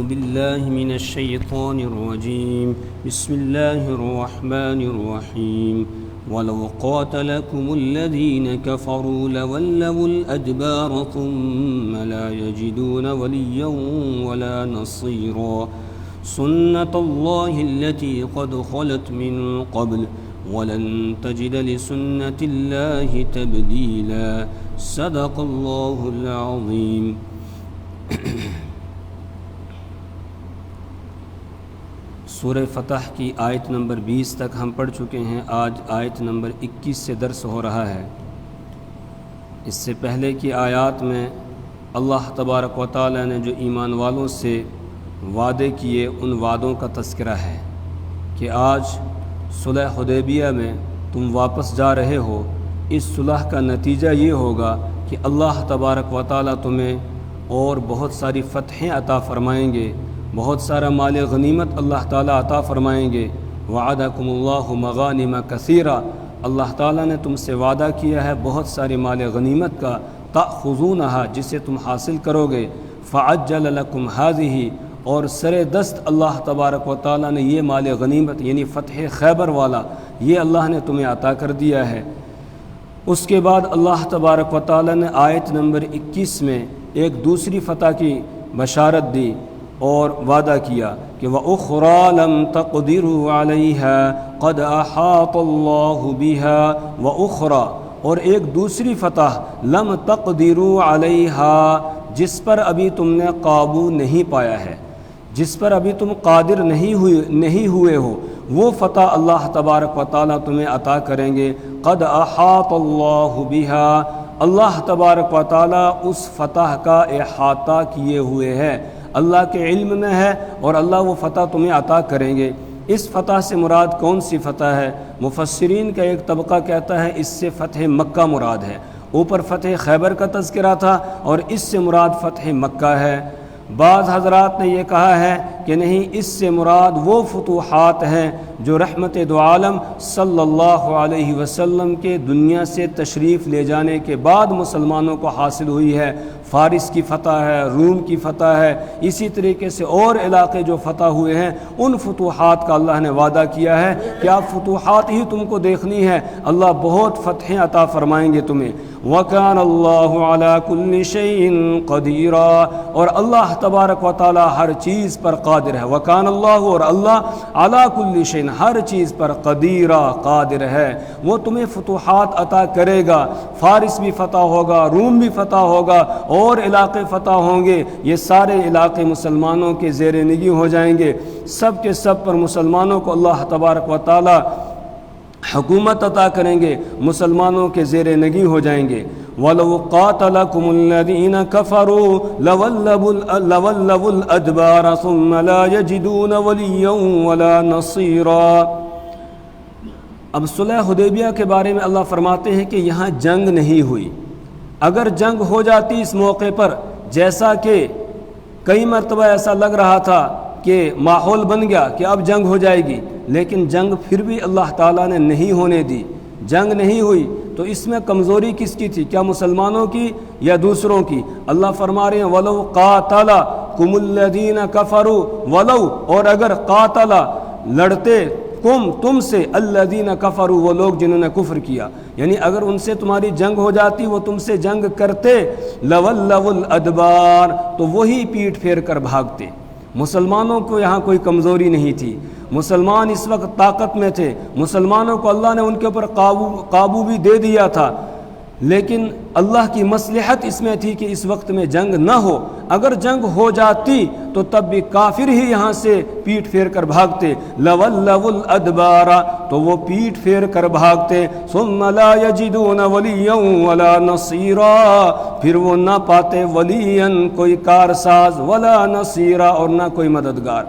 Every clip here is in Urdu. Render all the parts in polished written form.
بالله من الشيطان الرجيم بسم الله الرحمن الرحيم ولو قاتلكم الذين كفروا لولوا الأدبار ثم لا يجدون وليا ولا نصيرا سنة الله التي قد خلت من قبل ولن تجد لسنة الله تبديلا صدق الله العظيم. سورہ فتح کی آیت نمبر 20 تک ہم پڑھ چکے ہیں. آج آیت نمبر 21 سے درس ہو رہا ہے. اس سے پہلے کی آیات میں اللہ تبارک و تعالی نے جو ایمان والوں سے وعدے کیے ان وعدوں کا تذکرہ ہے کہ آج صلح حدیبیہ میں تم واپس جا رہے ہو. اس صلح کا نتیجہ یہ ہوگا کہ اللہ تبارک و تعالی تمہیں اور بہت ساری فتحیں عطا فرمائیں گے, بہت سارا مال غنیمت اللہ تعالیٰ عطا فرمائیں گے. وعدکم اللہ مغانم کثیرہ, اللہ تعالیٰ نے تم سے وعدہ کیا ہے بہت سارے مال غنیمت کا. تأخذونہا, جسے تم حاصل کرو گے. فعجل لکم ہذہ, اور سر دست اللہ تبارک و تعالیٰ نے یہ مال غنیمت یعنی فتح خیبر والا یہ اللہ نے تمہیں عطا کر دیا ہے. اس کے بعد اللہ تبارک و تعالیٰ نے آیت نمبر 21 میں ایک دوسری فتح کی بشارت دی اور وعدہ کیا کہ وَأُخْرَى لَمْ تَقْدِرُوا عَلَيْهَا قَدْ أَحَاطَ اللَّهُ بِهَا وَأُخْرَى, اور ایک دوسری فتح لَمْ تَقْدِرُوا عَلَيْهَا, جس پر ابھی تم نے قابو نہیں پایا ہے, جس پر ابھی تم قادر نہیں ہوئے ہو, وہ فتح اللہ تبارک و تعالیٰ تمہیں عطا کریں گے. قَدْ أَحَاطَ اللَّهُ بِهَا, اللہ تبارک و تعالیٰ اس فتح کا احاطہ کیے ہوئے ہے, اللہ کے علم میں ہے, اور اللہ وہ فتح تمہیں عطا کریں گے. اس فتح سے مراد کون سی فتح ہے؟ مفسرین کا ایک طبقہ کہتا ہے اس سے فتح مکہ مراد ہے. اوپر فتح خیبر کا تذکرہ تھا اور اس سے مراد فتح مکہ ہے. بعض حضرات نے یہ کہا ہے کہ نہیں, اس سے مراد وہ فتوحات ہیں جو رحمت دو عالم صلی اللہ علیہ وسلم کے دنیا سے تشریف لے جانے کے بعد مسلمانوں کو حاصل ہوئی ہے. فارس کی فتح ہے, روم کی فتح ہے, اسی طریقے سے اور علاقے جو فتح ہوئے ہیں ان فتوحات کا اللہ نے وعدہ کیا ہے کہ آپ فتوحات ہی تم کو دیکھنی ہے, اللہ بہت فتحیں عطا فرمائیں گے تمہیں. وَكَانَ اللَّهُ عَلَى كُلِّ شَيْءٍ قَدِيرًا, اور اللہ تبارک و تعالی ہر چیز پر قادر ہے. وَكَانَ اللَّهُ, اور اللہ عَلَى كُلِّ شَيْءٍ, ہر چیز پر قدیرہ قادر ہے, وہ تمہیں فتوحات عطا کرے گا. فارس بھی فتح ہوگا, روم بھی فتح ہوگا, اور علاقے فتح ہوں گے. یہ سارے علاقے مسلمانوں کے زیر نگی ہو جائیں گے. سب کے سب پر مسلمانوں کو اللہ تبارک و تعالی حکومت عطا کریں گے, مسلمانوں کے زیر نگی ہو جائیں گے. وَلَوْ قَاتَلَكُمُ الَّذِينَ كَفَرُوا لَوَلَّوُا الْأَدْبَارَ ثُمَّ لَا يَجِدُونَ وَلِيًّا وَلَا نَصِيرًا. اب صلح حدیبیہ کے بارے میں اللہ فرماتے ہیں کہ یہاں جنگ نہیں ہوئی. اگر جنگ ہو جاتی اس موقع پر, جیسا کہ کئی مرتبہ ایسا لگ رہا تھا کہ ماحول بن گیا کہ اب جنگ ہو جائے گی, لیکن جنگ پھر بھی اللہ تعالیٰ نے نہیں ہونے دی, جنگ نہیں ہوئی, تو اس میں کمزوری کس کی تھی؟ کیا مسلمانوں کی یا دوسروں کی؟ اللہ فرما رہے ہیں وَلَوْ قَاتَلَكُمُ الَّذِينَ كَفَرُوا, وَلَوْ, اور اگر قاتل, لڑتے, تم سے الذین کفروا, وہ لوگ جنہوں نے کفر کیا, یعنی اگر ان سے تمہاری جنگ ہو جاتی, وہ تم سے جنگ کرتے, لولوا الادبار, تو وہی پیٹ پھیر کر بھاگتے. مسلمانوں کو یہاں کوئی کمزوری نہیں تھی, مسلمان اس وقت طاقت میں تھے, مسلمانوں کو اللہ نے ان کے اوپر قابو بھی دے دیا تھا, لیکن اللہ کی مصلحت اس میں تھی کہ اس وقت میں جنگ نہ ہو. اگر جنگ ہو جاتی تو تب بھی کافر ہی یہاں سے پیٹ پھیر کر بھاگتے. لَوَلَّوُا الْأَدْبَارَ, تو وہ پیٹ پھیر کر بھاگتے. ثُمَّ لَا يَجِدُونَ وَلِيًّا وَلَا نَصِيرًا, پھر وہ نہ پاتے ولیًا, کوئی کارساز, ولا نصیرا, اور نہ کوئی مددگار,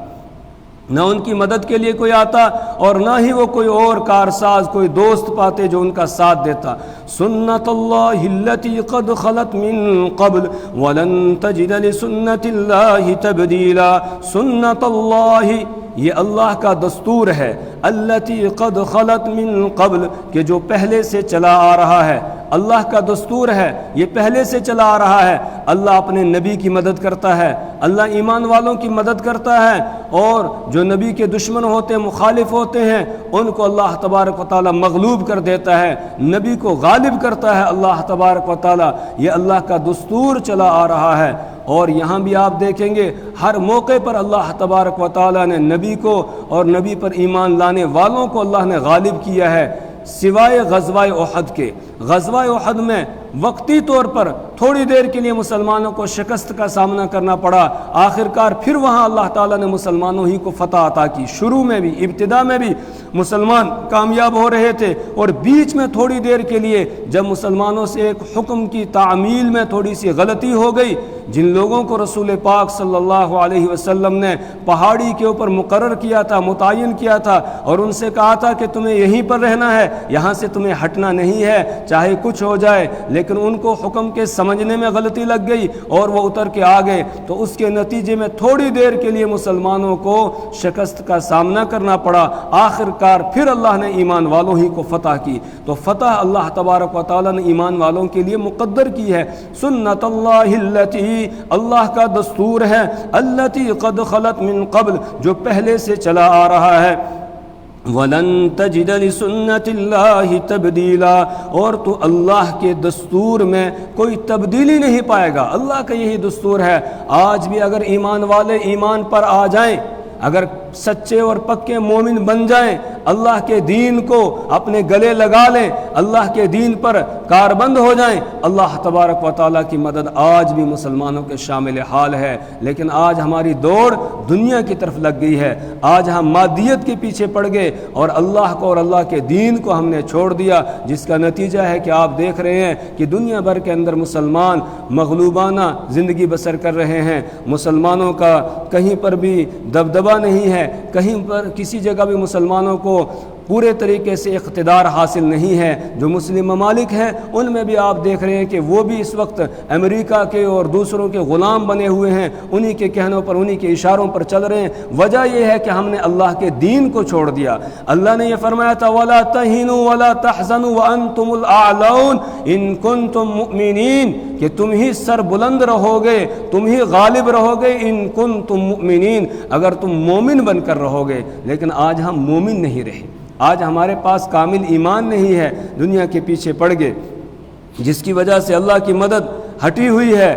نہ ان کی مدد کے لیے کوئی آتا اور نہ ہی وہ کوئی اور کارساز, کوئی دوست پاتے جو ان کا ساتھ دیتا. سنت اللہ التی قد خلت من قبل ولن تجد لسنت اللہ تبدیلا. سنت اللہ, یہ اللہ کا دستور ہے, التی قد خلت من قبل, کہ جو پہلے سے چلا آ رہا ہے. اللہ کا دستور ہے، یہ پہلے سے چلا آ رہا ہے۔ اللہ اپنے نبی کی مدد کرتا ہے، اللہ ایمان والوں کی مدد کرتا ہے، اور جو نبی کے دشمن ہوتے ہیں، مخالف ہوتے ہیں، ان کو اللہ تبارک و تعالی مغلوب کر دیتا ہے، نبی کو غالب کرتا ہے اللہ تبارک و تعالی۔ یہ اللہ کا دستور چلا آ رہا ہے۔ اور یہاں بھی آپ دیکھیں گے ہر موقع پر اللہ تبارک و تعالی نے نبی کو اور نبی پر ایمان لانے والوں کو اللہ نے غالب کیا ہے، سوائے غزوہ احد کے۔ غزوہ احد میں وقتی طور پر تھوڑی دیر کے لیے مسلمانوں کو شکست کا سامنا کرنا پڑا، آخرکار پھر وہاں اللہ تعالیٰ نے مسلمانوں ہی کو فتح عطا کی۔ شروع میں بھی، ابتدا میں بھی مسلمان کامیاب ہو رہے تھے، اور بیچ میں تھوڑی دیر کے لیے جب مسلمانوں سے ایک حکم کی تعمیل میں تھوڑی سی غلطی ہو گئی، جن لوگوں کو رسول پاک صلی اللہ علیہ وسلم نے پہاڑی کے اوپر مقرر کیا تھا، متعین کیا تھا، اور ان سے کہا تھا کہ تمہیں یہیں پر رہنا ہے، یہاں سے تمہیں ہٹنا نہیں ہے چاہے کچھ ہو جائے، لیکن ان کو حکم کے سمجھنے میں غلطی لگ گئی اور وہ اتر کے آ گئے، تو اس کے نتیجے میں تھوڑی دیر کے لیے مسلمانوں کو شکست کا سامنا کرنا پڑا، آخرکار پھر اللہ نے ایمان والوں ہی کو فتح کی۔ تو فتح اللہ تبارک و تعالیٰ نے ایمان والوں کے لیے مقدر کی ہے۔ سنت اللہ التی، اللہ کا دستور ہے، التی قد خلت من قبل، جو پہلے سے چلا آ رہا ہے۔ وَلَن تَجِدَ لِسُنَّتِ اللَّهِ تَبْدِيلًا، اور تو اللہ کے دستور میں کوئی تبدیلی نہیں پائے گا۔ اللہ کا یہی دستور ہے۔ آج بھی اگر ایمان والے ایمان پر آ جائیں، اگر سچے اور پکے مومن بن جائیں، اللہ کے دین کو اپنے گلے لگا لیں، اللہ کے دین پر کاربند ہو جائیں، اللہ تبارک و تعالیٰ کی مدد آج بھی مسلمانوں کے شامل حال ہے۔ لیکن آج ہماری دوڑ دنیا کی طرف لگ گئی ہے، آج ہم مادیت کے پیچھے پڑ گئے اور اللہ کو اور اللہ کے دین کو ہم نے چھوڑ دیا، جس کا نتیجہ ہے کہ آپ دیکھ رہے ہیں کہ دنیا بھر کے اندر مسلمان مغلوبانہ زندگی بسر کر رہے ہیں۔ مسلمانوں کا کہیں پر بھی دبدبہ نہیں ہے، کہیں پر کسی جگہ بھی مسلمانوں کو پورے طریقے سے اقتدار حاصل نہیں ہے۔ جو مسلم ممالک ہیں ان میں بھی آپ دیکھ رہے ہیں کہ وہ بھی اس وقت امریکہ کے اور دوسروں کے غلام بنے ہوئے ہیں، انہی کے کہنوں پر، انہی کے اشاروں پر چل رہے ہیں۔ وجہ یہ ہے کہ ہم نے اللہ کے دین کو چھوڑ دیا۔ اللہ نے یہ فرمایا تھا وَلَا تَهِنُوا وَلَا تَحْزَنُوا وَأَنْتُمُ الْأَعْلَوْنَ إِن كُنتُم مُؤْمِنِينَ، کہ تم ہی سر بلند رہو گے، تم ہی غالب رہو گے، ان کنتم مؤمنین، اگر تم مومن بن کر رہو گے۔ لیکن آج ہم مومن نہیں رہے، آج ہمارے پاس کامل ایمان نہیں ہے، دنیا کے پیچھے پڑ گئے، جس کی وجہ سے اللہ کی مدد ہٹی ہوئی ہے۔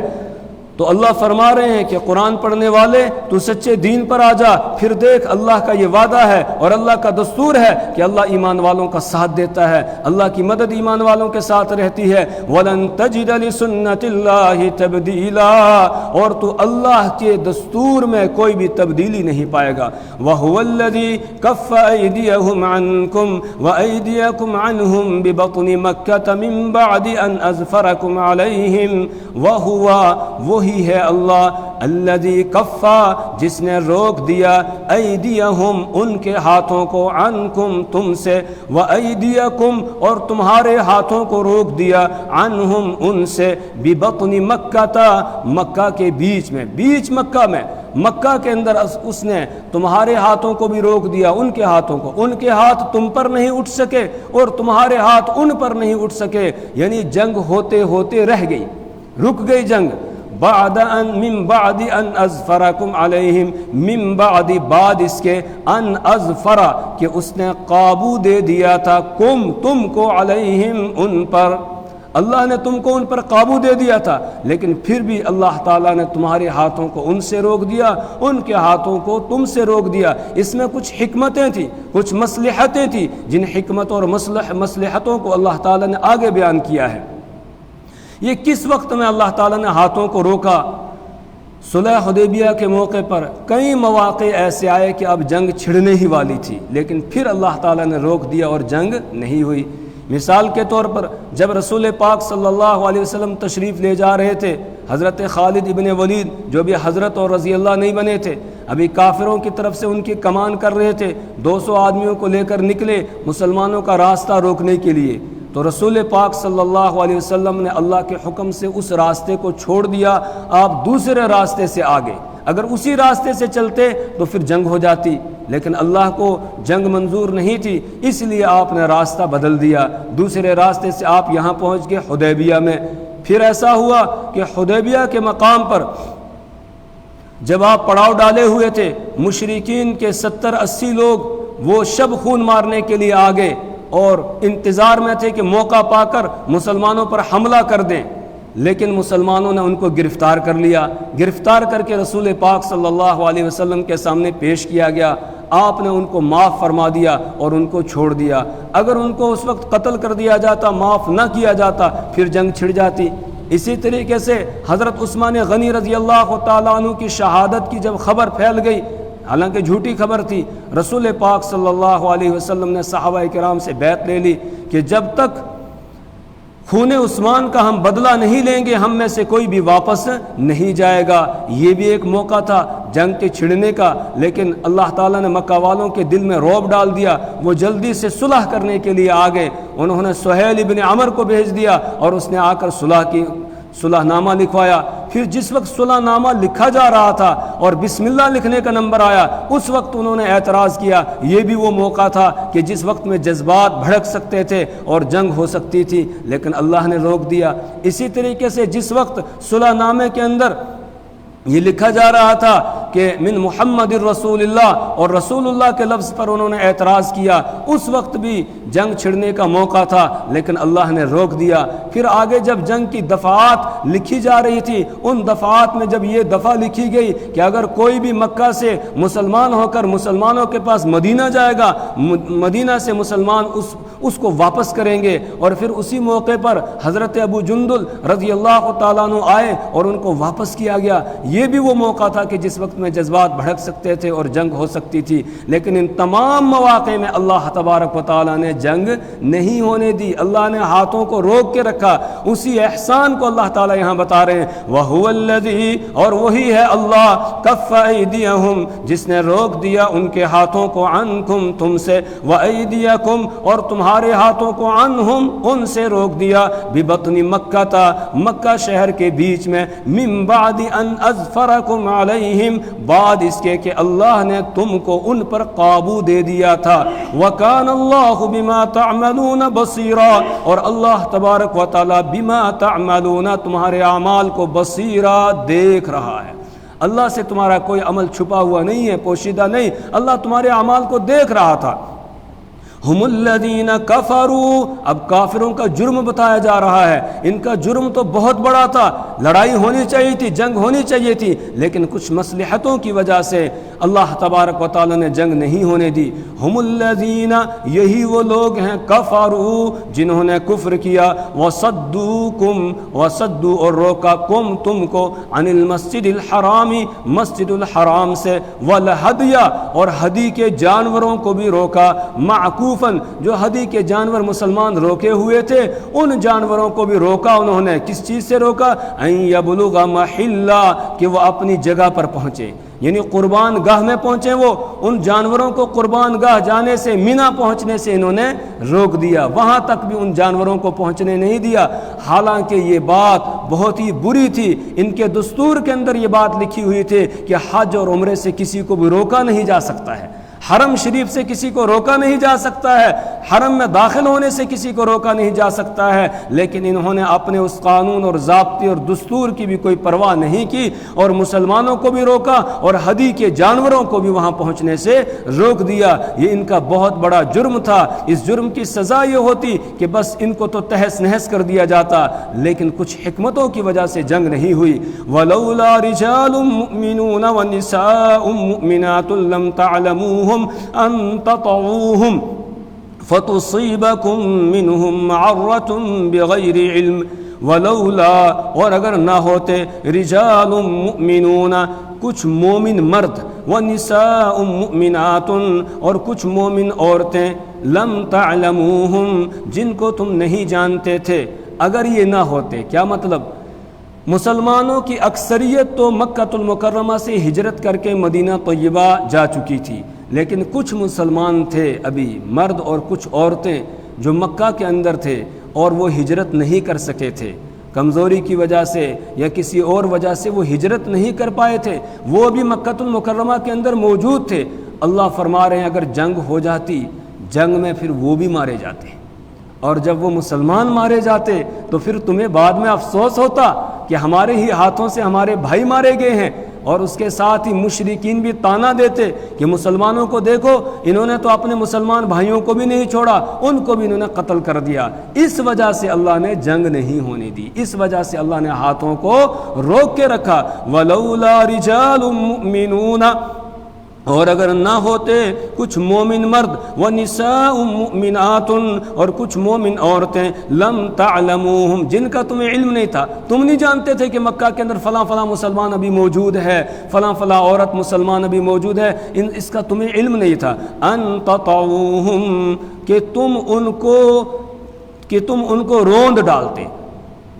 تو اللہ فرما رہے ہیں کہ قرآن پڑھنے والے تو سچے دین پر آ جا، پھر دیکھ اللہ کا یہ وعدہ ہے اور اللہ کا دستور ہے کہ اللہ ایمان والوں کا ساتھ دیتا ہے، اللہ کی مدد ایمان والوں کے ساتھ رہتی ہے۔ وَلَن تَجِدَ لِسُنَّتِ اللَّهِ تَبْدِيلًا، اور تو اللہ کے دستور میں کوئی بھی تبدیلی نہیں پائے گا۔ وَهُوَ الَّذِي كَفَّ أَيْدِيَهُمْ عَنْكُمْ وَأَيْدِيَكُمْ عَنْهُمْ بِبَطْنِ مَكَّةَ مِنْ بَعْدِ أَنْ أَظْفَرَكُمْ عَلَيْهِمْ وَهُوَ، وہی ہے اللہ الذی کفا، جس نے روک دیا ایدیہم، ان کے ہاتھوں کو، عنکم، تم سے، وایدیکم، اور تمہارے ہاتھوں کو روک دیا، عنہم، ان سے، ببطن مکہ، مکہ کے بیچ میں، بیچ مکہ میں، مکہ کے اندر اس نے تمہارے ہاتھوں کو بھی روک دیا، ان کے ہاتھوں کو، ان کے ہاتھ تم پر نہیں اٹھ سکے اور تمہارے ہاتھ ان پر نہیں اٹھ سکے، یعنی جنگ ہوتے ہوتے رہ گئی، رک گئی جنگ۔ بعد ان، من بعد ان اظفرکم علیہم، من بعد، بعد اس کے، ان اظفر، کہ اس نے قابو دے دیا تھا، تم کو، علیہم، ان پر، اللہ نے تم کو ان پر قابو دے دیا تھا، لیکن پھر بھی اللہ تعالیٰ نے تمہارے ہاتھوں کو ان سے روک دیا، ان کے ہاتھوں کو تم سے روک دیا۔ اس میں کچھ حکمتیں تھیں، کچھ مصلحتیں تھیں، جن حکمتوں اور مصلحتوں کو اللہ تعالیٰ نے آگے بیان کیا ہے۔ یہ کس وقت میں اللہ تعالیٰ نے ہاتھوں کو روکا؟ صلح حدیبیہ کے موقع پر کئی مواقع ایسے آئے کہ اب جنگ چھڑنے ہی والی تھی، لیکن پھر اللہ تعالیٰ نے روک دیا اور جنگ نہیں ہوئی۔ مثال کے طور پر جب رسول پاک صلی اللہ علیہ وسلم تشریف لے جا رہے تھے، حضرت خالد ابن ولید جو بھی حضرت اور رضی اللہ نہیں بنے تھے، ابھی کافروں کی طرف سے ان کی کمان کر رہے تھے، 200 آدمیوں کو لے کر نکلے مسلمانوں کا راستہ روکنے کے لیے، تو رسول پاک صلی اللہ علیہ وسلم نے اللہ کے حکم سے اس راستے کو چھوڑ دیا، آپ دوسرے راستے سے آگے، اگر اسی راستے سے چلتے تو پھر جنگ ہو جاتی، لیکن اللہ کو جنگ منظور نہیں تھی، اس لیے آپ نے راستہ بدل دیا، دوسرے راستے سے آپ یہاں پہنچ گئے حدیبیہ میں۔ پھر ایسا ہوا کہ حدیبیہ کے مقام پر جب آپ پڑاؤ ڈالے ہوئے تھے، مشرکین کے 70-80 لوگ وہ شب خون مارنے کے لیے آگے اور انتظار میں تھے کہ موقع پا کر مسلمانوں پر حملہ کر دیں، لیکن مسلمانوں نے ان کو گرفتار کر لیا، گرفتار کر کے رسول پاک صلی اللہ علیہ وسلم کے سامنے پیش کیا گیا، آپ نے ان کو معاف فرما دیا اور ان کو چھوڑ دیا۔ اگر ان کو اس وقت قتل کر دیا جاتا، معاف نہ کیا جاتا، پھر جنگ چھڑ جاتی۔ اسی طریقے سے حضرت عثمان غنی رضی اللہ تعالیٰ عنہ کی شہادت کی جب خبر پھیل گئی، حالانکہ جھوٹی خبر تھی، رسول پاک صلی اللہ علیہ وسلم نے صحابہ کرام سے بیعت لے لی کہ جب تک خون عثمان کا ہم بدلہ نہیں لیں گے ہم میں سے کوئی بھی واپس نہیں جائے گا۔ یہ بھی ایک موقع تھا جنگ کے چھڑنے کا، لیکن اللہ تعالیٰ نے مکہ والوں کے دل میں رعب ڈال دیا، وہ جلدی سے صلح کرنے کے لیے آگے، انہوں نے سہیل ابن عمر کو بھیج دیا اور اس نے آ کر صلح نامہ لکھوایا۔ پھر جس وقت صلح نامہ لکھا جا رہا تھا اور بسم اللہ لکھنے کا نمبر آیا، اس وقت انہوں نے اعتراض کیا۔ یہ بھی وہ موقع تھا کہ جس وقت میں جذبات بھڑک سکتے تھے اور جنگ ہو سکتی تھی، لیکن اللہ نے روک دیا۔ اسی طریقے سے جس وقت صلح نامے کے اندر یہ لکھا جا رہا تھا کہ من محمد الرسول اللہ اور رسول اللہ کے لفظ پر انہوں نے اعتراض کیا، اس وقت بھی جنگ چھڑنے کا موقع تھا، لیکن اللہ نے روک دیا۔ پھر آگے جب جنگ کی دفعات لکھی جا رہی تھی، ان دفعات میں جب یہ دفعہ لکھی گئی کہ اگر کوئی بھی مکہ سے مسلمان ہو کر مسلمانوں کے پاس مدینہ جائے گا، مدینہ سے مسلمان اس کو واپس کریں گے، اور پھر اسی موقع پر حضرت ابو جندل رضی اللہ تعالیٰ عنہ آئے اور ان کو واپس کیا گیا۔ یہ بھی وہ موقع تھا کہ جس وقت میں جذبات بھڑک سکتے تھے اور جنگ ہو سکتی تھی، لیکن ان تمام مواقع میں اللہ تبارک و تعالیٰ نے جنگ نہیں ہونے دی، اللہ نے ہاتھوں کو روک کے رکھا۔ اسی احسان کو اللہ تعالیٰ یہاں بتا رہے ہیں، وَهُوَ الَّذِي، اور وہی ہے اللہ، كَفَّ أَيْدِيَهُمْ، جس نے روک دیا ان کے ہاتھوں کو، عنکم، تم سے، وَأَيْدِيَكُمْ، اور تمہارے ہاتھوں کو، عنہم، ان سے روک دیا، بِبَطْنِ مَكَّةَ، مکہ شہر کے بیچ میں، مِن بَعْدِ أَنْ أَظْفَرَكُمْ عَلَيْهِمْ، بعد اس کے کہ اللہ نے تم کو ان پر قابو دے دیا تھا۔ وَكَانَ اللَّهُ بِمَا تَعْمَلُونَ بَصِيرًا، اور اللہ تبارک و تعالی بِمَا تَعْمَلُونَ، تمہارے اعمال کو بصیرا، دیکھ رہا ہے۔ اللہ سے تمہارا کوئی عمل چھپا ہوا نہیں ہے، پوشیدہ نہیں، اللہ تمہارے اعمال کو دیکھ رہا تھا۔ ہم الذین کفروا، اب کافروں کا جرم بتایا جا رہا ہے۔ ان کا جرم تو بہت بڑا تھا، لڑائی ہونی چاہیے تھی، جنگ ہونی چاہیے تھی، لیکن کچھ مصلحتوں کی وجہ سے اللہ تبارک و تعالی نے جنگ نہیں ہونے دی۔ ہم الذین، یہی وہ لوگ ہیں، کفروا، جنہوں نے کفر کیا، وصدوکم، وصدوا، اور روکا، کم، تم کو، عن المسجد الحرام، مسجد الحرام سے، والہدی، اور ہدی کے جانوروں کو بھی روکا، معکوف، جو ہدی کے جانور مسلمان روکے ہوئے تھے ان جانوروں کو بھی روکا انہوں نے۔ کس چیز سے روکا؟ ان یبلغ محلہ، کہ وہ اپنی جگہ پر پہنچے، یعنی قربان گاہ میں پہنچے۔ وہ ان جانوروں کو قربان گاہ جانے سے، مینا پہنچنے سے انہوں نے روک دیا، وہاں تک بھی ان جانوروں کو پہنچنے نہیں دیا۔ حالانکہ یہ بات بہت ہی بری تھی، ان کے دستور کے اندر یہ بات لکھی ہوئی تھی کہ حج اور عمرے سے کسی کو بھی روکا نہیں جا سکتا ہے، حرم شریف سے کسی کو روکا نہیں جا سکتا ہے، حرم میں داخل ہونے سے کسی کو روکا نہیں جا سکتا ہے، لیکن انہوں نے اپنے اس قانون اور ضابطے اور دستور کی بھی کوئی پرواہ نہیں کی اور مسلمانوں کو بھی روکا اور ہدی کے جانوروں کو بھی وہاں پہنچنے سے روک دیا۔ یہ ان کا بہت بڑا جرم تھا۔ اس جرم کی سزا یہ ہوتی کہ بس ان کو تو تہس نہس کر دیا جاتا، لیکن کچھ حکمتوں کی وجہ سے جنگ نہیں ہوئی۔ وَلَوْلَا رِجَالٌ مُؤْمِنُونَ وَنِسَاءٌ مُؤْمِنَاتٌ لَمْ تَعْلَمُوهُمْ أن تطعوهم فتصيبكم منهم معرة بغير علم ولولا، اور اگر نہ ہوتے، رجال مؤمنون، کچھ مومن مرد، ونساء مؤمنات، اور کچھ مومن عورتیں، لم تعلموهم، جن کو تم نہیں جانتے تھے۔ اگر یہ نہ ہوتے، کیا مطلب؟ مسلمانوں کی اکثریت تو مکہ المکرمہ سے ہجرت کر کے مدینہ طیبہ جا چکی تھی، لیکن کچھ مسلمان تھے ابھی، مرد اور کچھ عورتیں جو مکہ کے اندر تھے اور وہ ہجرت نہیں کر سکے تھے۔ کمزوری کی وجہ سے یا کسی اور وجہ سے وہ ہجرت نہیں کر پائے تھے، وہ بھی مکۃ المکرمہ کے اندر موجود تھے۔ اللہ فرما رہے ہیں اگر جنگ ہو جاتی، جنگ میں پھر وہ بھی مارے جاتے، اور جب وہ مسلمان مارے جاتے تو پھر تمہیں بعد میں افسوس ہوتا کہ ہمارے ہی ہاتھوں سے ہمارے بھائی مارے گئے ہیں۔ اور اس کے ساتھ ہی مشرکین بھی طعنہ دیتے کہ مسلمانوں کو دیکھو، انہوں نے تو اپنے مسلمان بھائیوں کو بھی نہیں چھوڑا، ان کو بھی انہوں نے قتل کر دیا۔ اس وجہ سے اللہ نے جنگ نہیں ہونے دی، اس وجہ سے اللہ نے ہاتھوں کو روک کے رکھا۔ وَلَوْلَا رِجَالٌ مُؤْمِنُونَ، اور اگر نہ ہوتے کچھ مومن مرد، وَنِسَاءٌ مُؤْمِنَاتٌ، اور کچھ مومن عورتیں، لَمْ تَعْلَمُوهُمْ، جن کا تمہیں علم نہیں تھا، تم نہیں جانتے تھے کہ مکہ کے اندر فلاں فلاں مسلمان ابھی موجود ہے، فلاں فلاں عورت مسلمان ابھی موجود ہے، اس کا تمہیں علم نہیں تھا، أَن تَطَعُوهُمْ، کہ تم ان کو روند ڈالتے،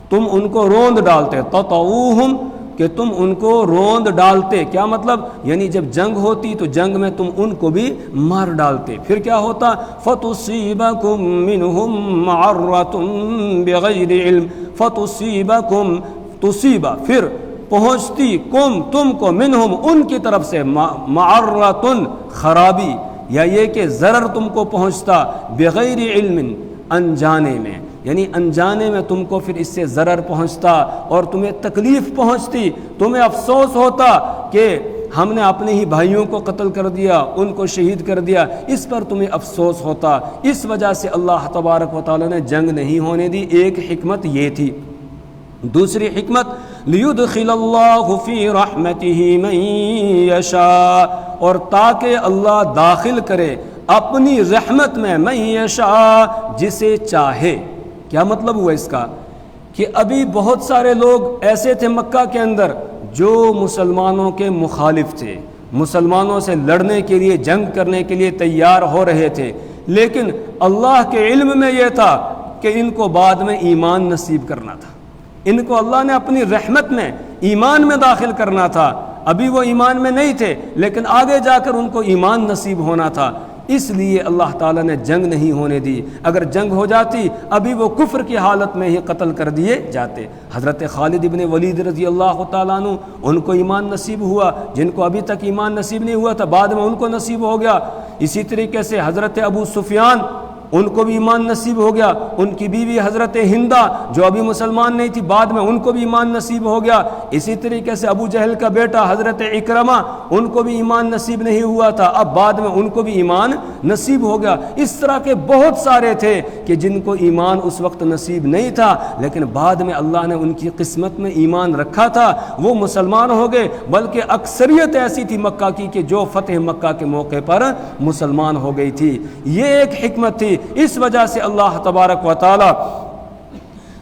تم ان کو روند ڈالتے، تَطَعُوهُمْ، کہ تم ان کو روند ڈالتے۔ کیا مطلب؟ یعنی جب جنگ ہوتی تو جنگ میں تم ان کو بھی مار ڈالتے، پھر کیا ہوتا؟ فَتُصِيبَكُم مِّنْهُم مَّعَرَّةٌ بِغَيْرِ عِلْمٍ، فَتُصِيبَكُم، تصیبہ پھر پہنچتی، کم تم کو، منہم ان کی طرف سے، معرۃ خرابی، یا یہ کہ ضرر تم کو پہنچتا، بغیر علم، انجانے میں، یعنی انجانے میں تم کو پھر اس سے ضرر پہنچتا اور تمہیں تکلیف پہنچتی، تمہیں افسوس ہوتا کہ ہم نے اپنے ہی بھائیوں کو قتل کر دیا، ان کو شہید کر دیا، اس پر تمہیں افسوس ہوتا۔ اس وجہ سے اللہ تبارک و تعالی نے جنگ نہیں ہونے دی۔ ایک حکمت یہ تھی۔ دوسری حکمت، لِيُدْخِلَ اللَّهُ فِي رَحْمَتِهِ مَن يَشَاءُ، اور تاکہ اللہ داخل کرے اپنی رحمت میں، من یشاء، جسے چاہے۔ کیا مطلب ہوا اس کا؟ کہ ابھی بہت سارے لوگ ایسے تھے مکہ کے اندر جو مسلمانوں کے مخالف تھے، مسلمانوں سے لڑنے کے لیے، جنگ کرنے کے لیے تیار ہو رہے تھے، لیکن اللہ کے علم میں یہ تھا کہ ان کو بعد میں ایمان نصیب کرنا تھا، ان کو اللہ نے اپنی رحمت میں، ایمان میں داخل کرنا تھا۔ ابھی وہ ایمان میں نہیں تھے، لیکن آگے جا کر ان کو ایمان نصیب ہونا تھا، اس لیے اللہ تعالیٰ نے جنگ نہیں ہونے دی۔ اگر جنگ ہو جاتی ابھی وہ کفر کی حالت میں ہی قتل کر دیے جاتے۔ حضرت خالد ابن ولید رضی اللہ تعالیٰ عنہ، ان کو ایمان نصیب ہوا، جن کو ابھی تک ایمان نصیب نہیں ہوا تھا بعد میں ان کو نصیب ہو گیا۔ اسی طریقے سے حضرت ابو سفیان، ان کو بھی ایمان نصیب ہو گیا۔ ان کی بیوی حضرت ہندہ جو ابھی مسلمان نہیں تھی، بعد میں ان کو بھی ایمان نصیب ہو گیا۔ اسی طریقے سے ابو جہل کا بیٹا حضرت اکرمہ، ان کو بھی ایمان نصیب نہیں ہوا تھا، اب بعد میں ان کو بھی ایمان نصیب ہو گیا۔ اس طرح کے بہت سارے تھے کہ جن کو ایمان اس وقت نصیب نہیں تھا، لیکن بعد میں اللہ نے ان کی قسمت میں ایمان رکھا تھا، وہ مسلمان ہو گئے۔ بلکہ اکثریت ایسی تھی مکہ کی کہ جو فتح مکہ کے موقع پر مسلمان ہو گئی تھی۔ یہ ایک حکمت تھی۔ اس وجہ سے اللہ تبارک و تعالی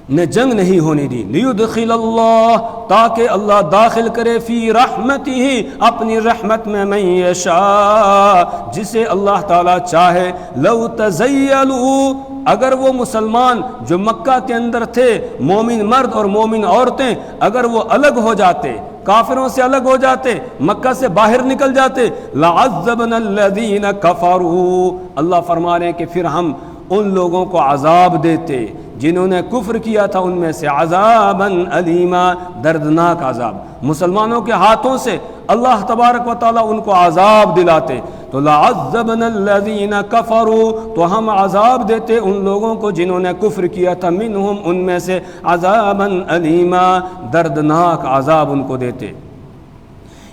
نے جنگ نہیں ہونے دی۔ لیدخل اللہ، تاکہ اللہ داخل کرے، فی رحمتہ، اپنی رحمت میں، من یشاء، جسے اللہ تعالی چاہے۔ لو تزیلوا، اگر وہ مسلمان جو مکہ کے اندر تھے، مومن مرد اور مومن عورتیں، اگر وہ الگ ہو جاتے، کافروں سے الگ ہو جاتے، مکہ سے باہر نکل جاتے، لعذبنا الذین کفروا، اللہ فرما رہے ہیں کہ پھر ہم ان لوگوں کو عذاب دیتے جنہوں نے کفر کیا تھا، ان میں سے عذابا علیما، دردناک عذاب۔ مسلمانوں کے ہاتھوں سے اللہ تبارک و تعالیٰ ان کو عذاب دلاتے، تو لعذبنا الذین کفروا، تو ہم عذاب دیتے ان لوگوں کو جنہوں نے کفر کیا تھا، منہم، ان میں سے، عذابا علیما، دردناک عذاب ان کو دیتے۔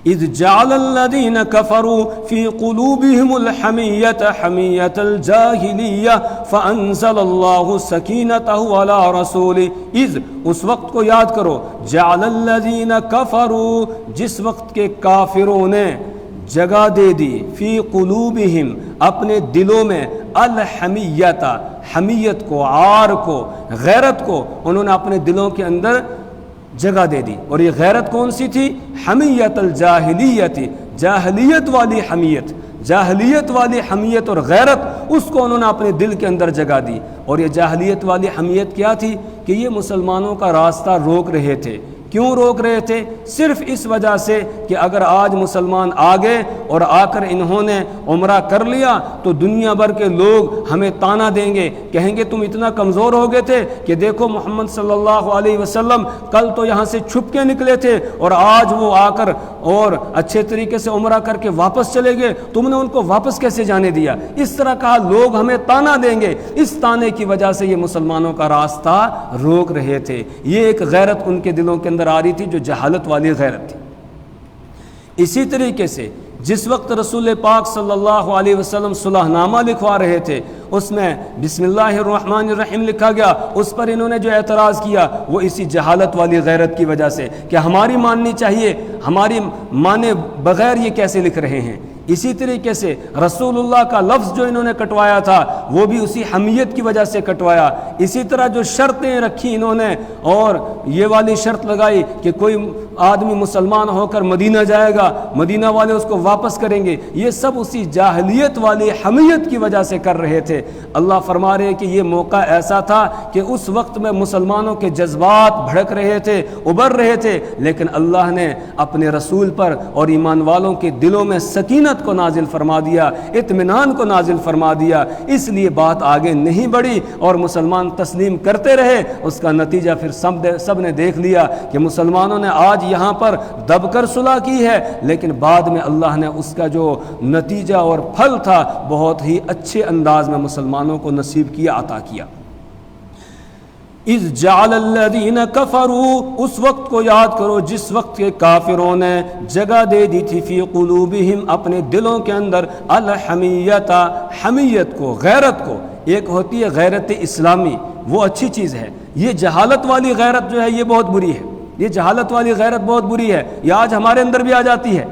اذ جعل الذین کفروا فی قلوبہم الحمیۃ حمیۃ الجاہلیہ فانزل اللہ سکینتہ علی رسولہ، اذ، اس وقت کو یاد کرو، جعل الذین کفروا، جس وقت کے کافروں نے جگہ دے دی، فی قلوبہم، اپنے دلوں میں، الحمیۃ، حمیت کو، عار کو، غیرت کو انہوں نے اپنے دلوں کے اندر جگہ دے دی۔ اور یہ غیرت کون سی تھی؟ حمیت الجاہلیت، جاہلیت والی حمیت، جاہلیت والی حمیت اور غیرت، اس کو انہوں نے اپنے دل کے اندر جگہ دی۔ اور یہ جاہلیت والی حمیت کیا تھی؟ کہ یہ مسلمانوں کا راستہ روک رہے تھے، کیوں روک رہے تھے؟ صرف اس وجہ سے کہ اگر آج مسلمان آ گئے اور آ کر انہوں نے عمرہ کر لیا تو دنیا بھر کے لوگ ہمیں تانا دیں گے، کہیں گے تم اتنا کمزور ہو گئے تھے کہ دیکھو محمد صلی اللہ علیہ وسلم کل تو یہاں سے چھپ کے نکلے تھے اور آج وہ آ کر اور اچھے طریقے سے عمرہ کر کے واپس چلے گئے، تم نے ان کو واپس کیسے جانے دیا؟ اس طرح کہا لوگ ہمیں تانا دیں گے۔ اس تانے کی وجہ سے یہ مسلمانوں کا راستہ روک رہے تھے۔ یہ ایک غیرت ان کے دلوں کے اندر آ رہی تھی جو جہالت والی غیرت تھی۔ اسی طریقے سے جس وقت رسول پاک صلی اللہ علیہ وسلم صلح نامہ لکھوا رہے تھے، اس میں بسم اللہ الرحمن الرحیم لکھا گیا، اس پر انہوں نے جو اعتراض کیا وہ اسی جہالت والی غیرت کی وجہ سے کہ ہماری ماننی چاہیے، ہماری مانے بغیر یہ کیسے لکھ رہے ہیں۔ اسی طریقے سے رسول اللہ کا لفظ جو انہوں نے کٹوایا تھا وہ بھی اسی حمیت کی وجہ سے کٹوایا۔ اسی طرح جو شرطیں رکھی انہوں نے اور یہ والی شرط لگائی کہ کوئی آدمی مسلمان ہو کر مدینہ جائے گا، مدینہ والے اس کو واپس کریں گے، یہ سب اسی جاہلیت والی حمیت کی وجہ سے کر رہے تھے۔ اللہ فرما رہے ہیں کہ یہ موقع ایسا تھا کہ اس وقت میں مسلمانوں کے جذبات بھڑک رہے تھے، ابھر رہے تھے، لیکن اللہ نے اپنے رسول پر اور ایمان والوں کے دلوں میں سکینت کو نازل فرما دیا، اطمینان کو نازل فرما دیا، اس لیے بات آگے نہیں بڑھی اور مسلمان تسلیم کرتے رہے۔ اس کا نتیجہ پھر سب نے دیکھ لیا کہ مسلمانوں نے آج یہاں پر دب کر صلح کی ہے، لیکن بعد میں اللہ نے اس کا جو نتیجہ اور پھل تھا بہت ہی اچھے انداز میں مسلمانوں کو نصیب کیا، عطا کیا۔ اذ جعل الذین کفروا، اس وقت کو یاد کرو جس وقت کے کافروں نے جگہ دے دی تھی فی قلوبہم، اپنے دلوں کے اندر، الحمیت، حمیت کو، غیرت کو۔ ایک ہوتی ہے غیرت اسلامی، وہ اچھی چیز ہے، یہ جہالت والی غیرت جو ہے یہ بہت بری ہے، یہ جہالت والی غیرت بہت بری ہے، یہ آج ہمارے اندر بھی آ جاتی ہے۔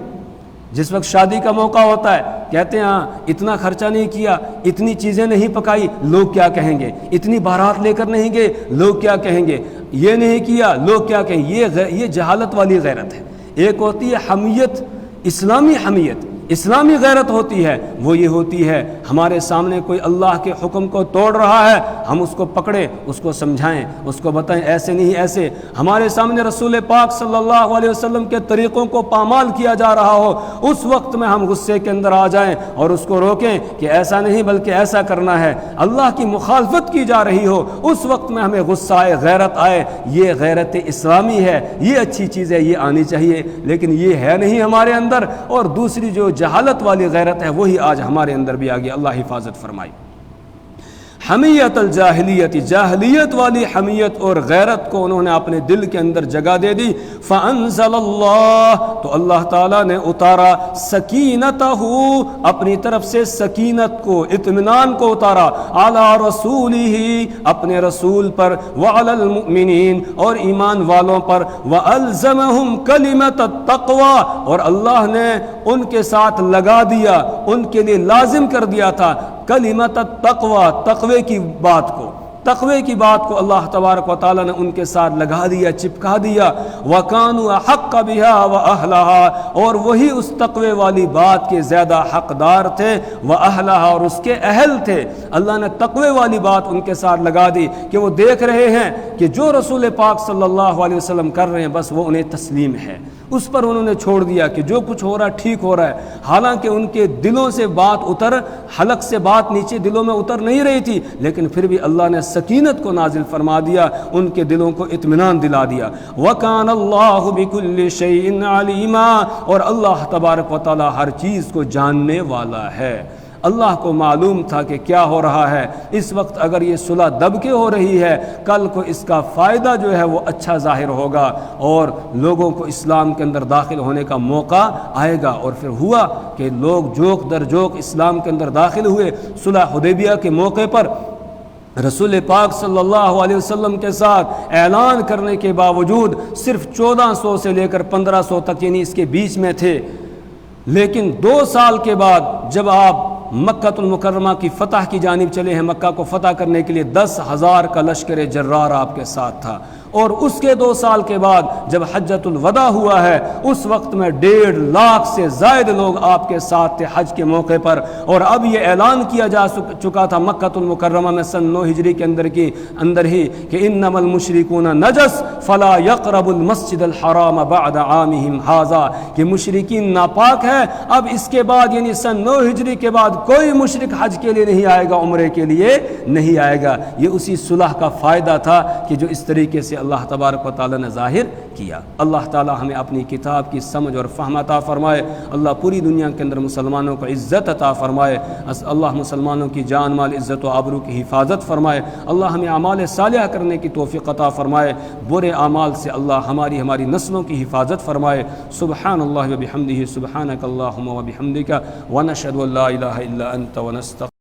جس وقت شادی کا موقع ہوتا ہے کہتے ہیں ہاں اتنا خرچہ نہیں کیا، اتنی چیزیں نہیں پکائی، لوگ کیا کہیں گے، اتنی بارات لے کر نہیں گئے، لوگ کیا کہیں گے، یہ نہیں کیا، لوگ کیا کہیں گے۔ یہ جہالت والی غیرت ہے۔ ایک ہوتی ہے حمیت، اسلامی حمیت، اسلامی غیرت ہوتی ہے، وہ یہ ہوتی ہے ہمارے سامنے کوئی اللہ کے حکم کو توڑ رہا ہے، ہم اس کو پکڑیں، اس کو سمجھائیں، اس کو بتائیں ایسے نہیں ایسے۔ ہمارے سامنے رسول پاک صلی اللہ علیہ وسلم کے طریقوں کو پامال کیا جا رہا ہو، اس وقت میں ہم غصے کے اندر آ جائیں اور اس کو روکیں کہ ایسا نہیں بلکہ ایسا کرنا ہے۔ اللہ کی مخالفت کی جا رہی ہو، اس وقت میں ہمیں غصہ آئے، غیرت آئے، یہ غیرت اسلامی ہے، یہ اچھی چیز ہے، یہ آنی چاہیے، لیکن یہ ہے نہیں ہمارے اندر۔ اور دوسری جو جہالت والی غیرت ہے وہی آج ہمارے اندر بھی آ گئی، اللہ حفاظت فرمائی۔ حمیت الجاہلیت، جاہلیت والی حمیت اور غیرت کو انہوں نے اپنے دل کے اندر جگہ دے دی۔ فانزل اللہ، تو اللہ تعالیٰ نے اتارا سکینتہ، اپنی طرف سے سکینت کو، اطمینان کو اتارا، علی رسولہ، اپنے رسول پر، وعلی المؤمنین، اور ایمان والوں پر، والزمہم کلمۃ التقوی، اور اللہ نے ان کے ساتھ لگا دیا، ان کے لیے لازم کر دیا تھا کلمۃ التقوی، تقوی کی بات کو، تقوی کی بات کو اللہ تبارک و تعالیٰ نے ان کے ساتھ لگا دیا، چپکا دیا۔ وَكَانُوا أَحَقَّ بِهَا وَأَهْلَهَا، اور وہی اس تقوی والی بات کے زیادہ حقدار تھے، وَأَهْلَهَا، اور اس کے اہل تھے۔ اللہ نے تقوی والی بات ان کے ساتھ لگا دی کہ وہ دیکھ رہے ہیں کہ جو رسول پاک صلی اللہ علیہ وسلم کر رہے ہیں بس وہ انہیں تسلیم ہے، اس پر انہوں نے چھوڑ دیا کہ جو کچھ ہو رہا ہے ٹھیک ہو رہا ہے، حالانکہ ان کے دلوں سے بات حلق سے بات نیچے دلوں میں اتر نہیں رہی تھی، لیکن پھر بھی اللہ نے سکینت کو نازل فرما دیا، ان کے دلوں کو اطمینان دلا دیا۔ وَكَانَ اللَّهُ بِكُلِّ شَيْءٍ عَلِيمًا، اور اللہ تبارک و تعالی ہر چیز کو جاننے والا ہے۔ اللہ کو معلوم تھا کہ کیا ہو رہا ہے۔ اس وقت اگر یہ صلح دب کے ہو رہی ہے، کل کو اس کا فائدہ جو ہے وہ اچھا ظاہر ہوگا اور لوگوں کو اسلام کے اندر داخل ہونے کا موقع آئے گا۔ اور پھر ہوا کہ لوگ جوک در جوک اسلام کے اندر داخل ہوئے۔ صلح حدیبیہ کے موقع پر رسول پاک صلی اللہ علیہ وسلم کے ساتھ اعلان کرنے کے باوجود صرف 1400 سے لے کر 1500 تک، یعنی اس کے بیچ میں تھے، لیکن 2 سال کے بعد جب آپ مکہ المکرمہ کی فتح کی جانب چلے ہیں، مکہ کو فتح کرنے کے لیے 10,000 کا لشکر جرار آپ کے ساتھ تھا، اور اس کے 2 سال کے بعد جب حجۃ الوداع ہوا ہے اس وقت میں 1.5 لاکھ سے زائد لوگ آپ کے ساتھ تھے حج کے موقع پر، اور اب یہ اعلان کیا جا چکا تھا مکہ المکرمہ میں سن 9 ہجری کے اندر ہی کہ انما المشرکون نجس فلا يقربوا المسجد الحرام بعد عامهم هذا، کہ مشرکین ناپاک ہے، اب اس کے بعد یعنی سن 9 ہجری کے بعد کوئی مشرک حج کے لیے نہیں آئے گا، عمرے کے لیے نہیں آئے گا۔ یہ اسی صلح کا فائدہ تھا کہ جو اس طریقے سے اللہ تبارک و تعالی نے ظاہر کیا۔ اللہ تعالی ہمیں اپنی کتاب کی سمجھ اور فہم عطا فرمائے، اللہ پوری دنیا کے اندر مسلمانوں کو عزت عطا فرمائے، اللہ مسلمانوں کی جان مال عزت و آبرو کی حفاظت فرمائے، اللہ ہمیں اعمال صالحہ کرنے کی توفیق عطا فرمائے، برے اعمال سے اللہ ہماری نسلوں کی حفاظت فرمائے۔ سبحان اللہ و بحمدہ، سبحانک اللہم و بحمدک، ونشہد ان لا الہ الا انت ونستغفرک۔